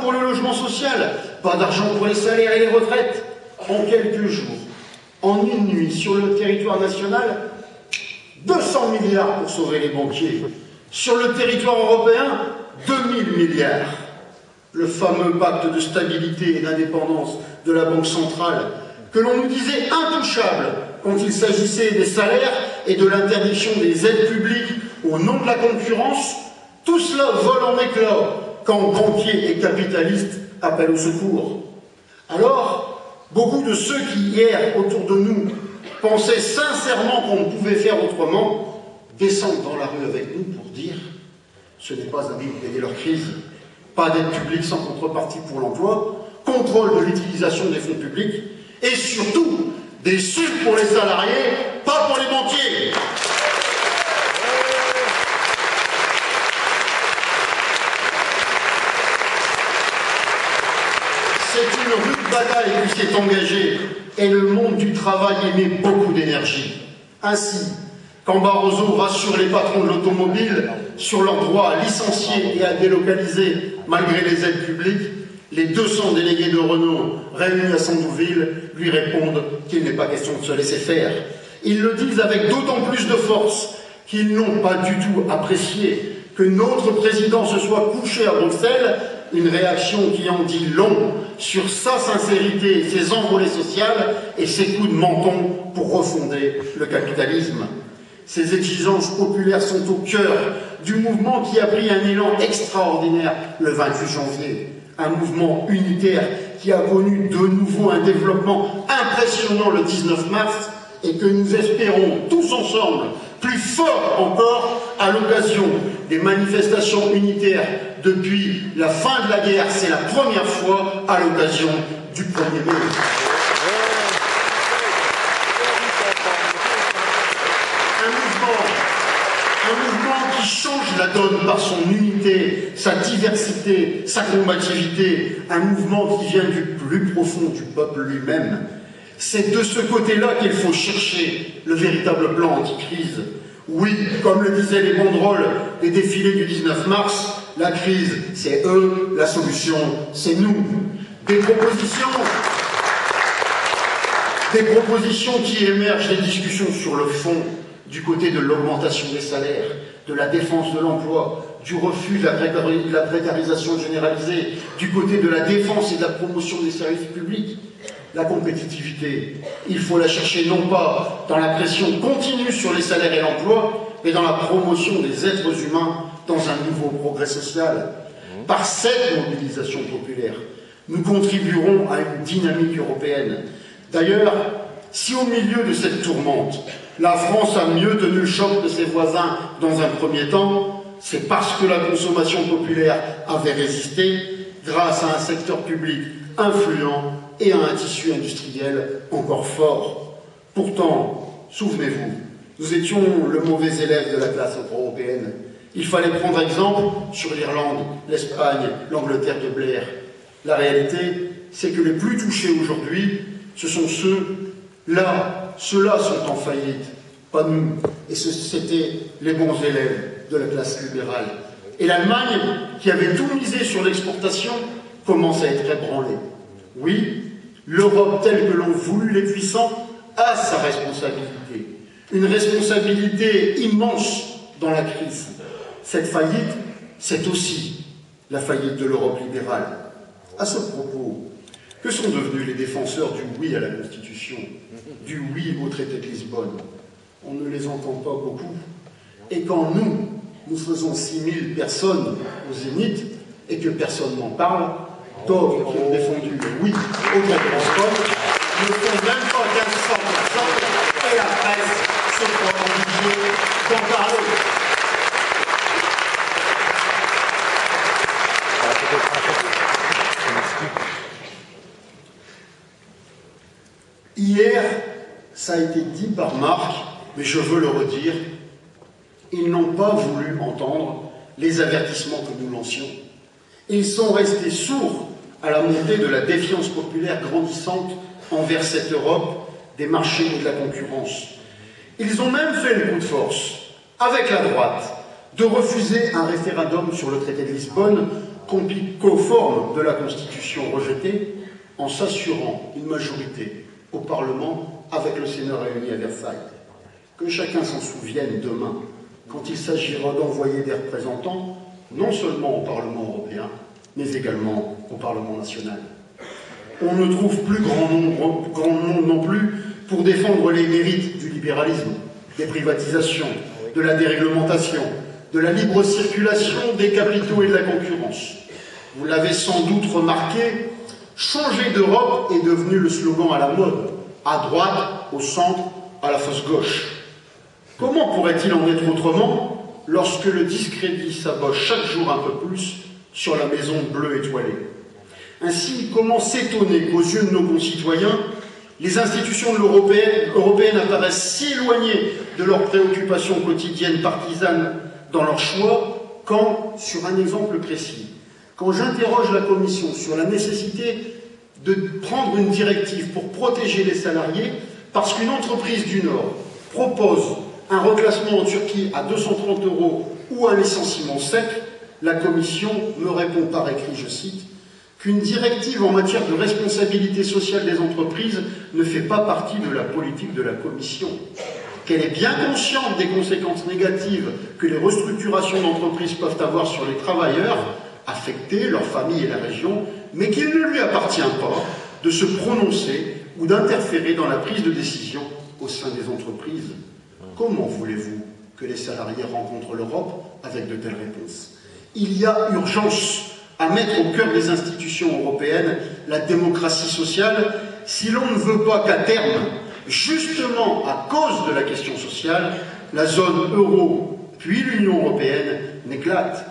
pour le logement social, pas d'argent pour les salaires et les retraites. En quelques jours, en une nuit, sur le territoire national, 200 milliards pour sauver les banquiers. Sur le territoire européen, 2000 milliards. Le fameux pacte de stabilité et d'indépendance de la Banque centrale, que l'on nous disait intouchable quand il s'agissait des salaires et de l'interdiction des aides publiques au nom de la concurrence, tout cela vole en éclats quand banquiers et capitalistes appellent au secours. Alors, beaucoup de ceux qui, hier, autour de nous, pensaient sincèrement qu'on ne pouvait faire autrement, descendent dans la rue avec nous pour dire « ce n'est pas à nous de payer leur crise, pas d'aide publique sans contrepartie pour l'emploi, contrôle de l'utilisation des fonds publics, et surtout, des sous pour les salariés, pas pour les banquiers !» C'est une rude bataille qui s'est engagée et le monde du travail y met beaucoup d'énergie. Ainsi, quand Barroso rassure les patrons de l'automobile sur leur droit à licencier et à délocaliser malgré les aides publiques, les 200 délégués de Renault réunis à Sandouville lui répondent qu'il n'est pas question de se laisser faire. Ils le disent avec d'autant plus de force qu'ils n'ont pas du tout apprécié que notre président se soit couché à Bruxelles, une réaction qui en dit long sur sa sincérité, ses envolées sociales et ses coups de menton pour refonder le capitalisme. Ces exigences populaires sont au cœur du mouvement qui a pris un élan extraordinaire le 28 janvier. Un mouvement unitaire qui a connu de nouveau un développement impressionnant le 19 mars et que nous espérons tous ensemble plus fort encore à l'occasion des manifestations unitaires depuis la fin de la guerre. C'est la première fois à l'occasion du 1er mai. Un mouvement qui change la donne par son unité, sa diversité, sa combativité. Un mouvement qui vient du plus profond du peuple lui-même. C'est de ce côté-là qu'il faut chercher le véritable plan anti-crise. Oui, comme le disaient les banderoles des défilés du 19 mars, la crise, c'est eux, la solution, c'est nous. Des propositions qui émergent des discussions sur le fond, du côté de l'augmentation des salaires, de la défense de l'emploi, du refus de la précarisation généralisée, du côté de la défense et de la promotion des services publics. La compétitivité, il faut la chercher non pas dans la pression continue sur les salaires et l'emploi, mais dans la promotion des êtres humains dans un nouveau progrès social. Par cette mobilisation populaire, nous contribuerons à une dynamique européenne. D'ailleurs, si au milieu de cette tourmente, la France a mieux tenu le choc de ses voisins dans un premier temps, c'est parce que la consommation populaire avait résisté grâce à un secteur public influent et à un tissu industriel encore fort. Pourtant, souvenez-vous, nous étions le mauvais élève de la classe européenne. Il fallait prendre exemple sur l'Irlande, l'Espagne, l'Angleterre de Blair. La réalité, c'est que les plus touchés aujourd'hui, ce sont ceux-là sont en faillite, pas nous. Et c'était les bons élèves de la classe libérale. Et l'Allemagne, qui avait tout misé sur l'exportation, commence à être ébranlée. Oui, l'Europe telle que l'ont voulu les puissants a sa responsabilité. Une responsabilité immense dans la crise. Cette faillite, c'est aussi la faillite de l'Europe libérale. À ce propos, que sont devenus les défenseurs du oui à la Constitution, du oui au traité de Lisbonne? On ne les entend pas beaucoup. Et quand nous faisons 6000 personnes au Zénith et que personne n'en parle, d'autres qui ont défendu le oui au traité de Lisbonne ne font même pas 1500% et la presse se croit obligée d'en parler. Hier, ça a été dit par Marc, mais je veux le redire, ils n'ont pas voulu entendre les avertissements que nous lancions. Ils sont restés sourds à la montée de la défiance populaire grandissante envers cette Europe des marchés et de la concurrence. Ils ont même fait le coup de force, avec la droite, de refuser un référendum sur le traité de Lisbonne conforme de la Constitution rejetée, en s'assurant une majorité au Parlement avec le Sénat réuni à Versailles. Que chacun s'en souvienne demain, quand il s'agira d'envoyer des représentants, non seulement au Parlement européen, mais également au Parlement national. On ne trouve plus grand monde non plus pour défendre les mérites du libéralisme, des privatisations, de la déréglementation, de la libre circulation des capitaux et de la concurrence. Vous l'avez sans doute remarqué, changer d'Europe est devenu le slogan à la mode, à droite, au centre, à la fausse gauche. Comment pourrait-il en être autrement lorsque le discrédit s'abat chaque jour un peu plus sur la maison bleue étoilée? Ainsi, comment s'étonner qu'aux yeux de nos concitoyens, les institutions de européennes apparaissent si éloignées de leurs préoccupations quotidiennes partisanes dans leurs choix, quand, sur un exemple précis, quand j'interroge la Commission sur la nécessité de prendre une directive pour protéger les salariés, parce qu'une entreprise du Nord propose un reclassement en Turquie à 230 € ou un licenciement sec, la Commission me répond par écrit, je cite, qu'une directive en matière de responsabilité sociale des entreprises ne fait pas partie de la politique de la Commission, qu'elle est bien consciente des conséquences négatives que les restructurations d'entreprises peuvent avoir sur les travailleurs affectés, leurs familles et la région, mais qu'il ne lui appartient pas de se prononcer ou d'interférer dans la prise de décision au sein des entreprises. Comment voulez-vous que les salariés rencontrent l'Europe avec de telles réponses? Il y a urgence à mettre au cœur des institutions européennes la démocratie sociale si l'on ne veut pas qu'à terme, justement à cause de la question sociale, la zone euro puis l'Union européenne n'éclate.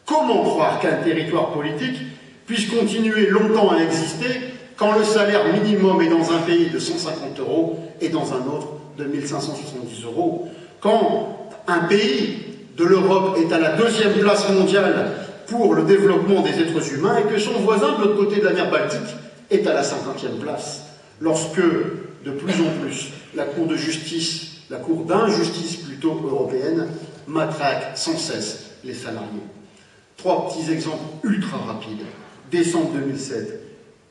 Comment croire qu'un territoire politique puisse continuer longtemps à exister quand le salaire minimum est dans un pays de 150 € et dans un autre de 1570 €? Quand un pays de l'Europe est à la 2e place mondiale pour le développement des êtres humains et que son voisin de l'autre côté de la mer Baltique est à la 50e place, lorsque, de plus en plus, la Cour d'injustice plutôt européenne matraque sans cesse les salariés. 3 petits exemples ultra rapides. Décembre 2007,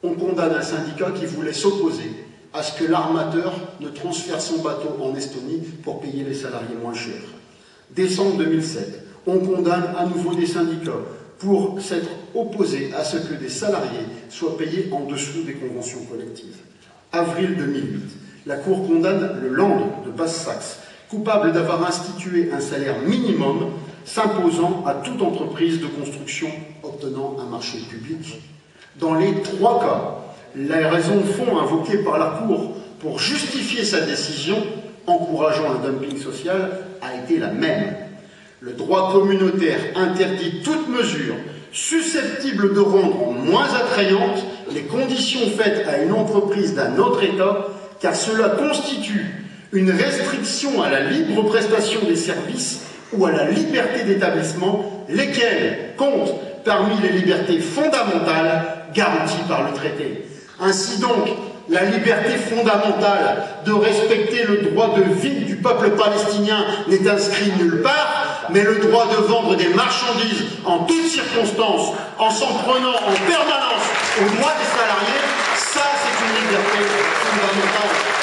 on condamne un syndicat qui voulait s'opposer à ce que l'armateur ne transfère son bateau en Estonie pour payer les salariés moins cher. Décembre 2007, on condamne à nouveau des syndicats pour s'être opposés à ce que des salariés soient payés en dessous des conventions collectives. Avril 2008, la Cour condamne le Land de Basse-Saxe, coupable d'avoir institué un salaire minimum s'imposant à toute entreprise de construction obtenant un marché public. Dans les 3 cas, la raison de fond invoquée par la Cour pour justifier sa décision encourageant le dumping social a été la même. Le droit communautaire interdit toute mesure susceptible de rendre moins attrayantes les conditions faites à une entreprise d'un autre État, car cela constitue une restriction à la libre prestation des services ou à la liberté d'établissement, lesquelles comptent parmi les libertés fondamentales garanties par le traité. Ainsi donc, la liberté fondamentale de respecter le droit de vie du peuple palestinien n'est inscrit nulle part, mais le droit de vendre des marchandises en toutes circonstances, en s'en prenant en permanence aux droits des salariés, ça c'est une liberté fondamentale.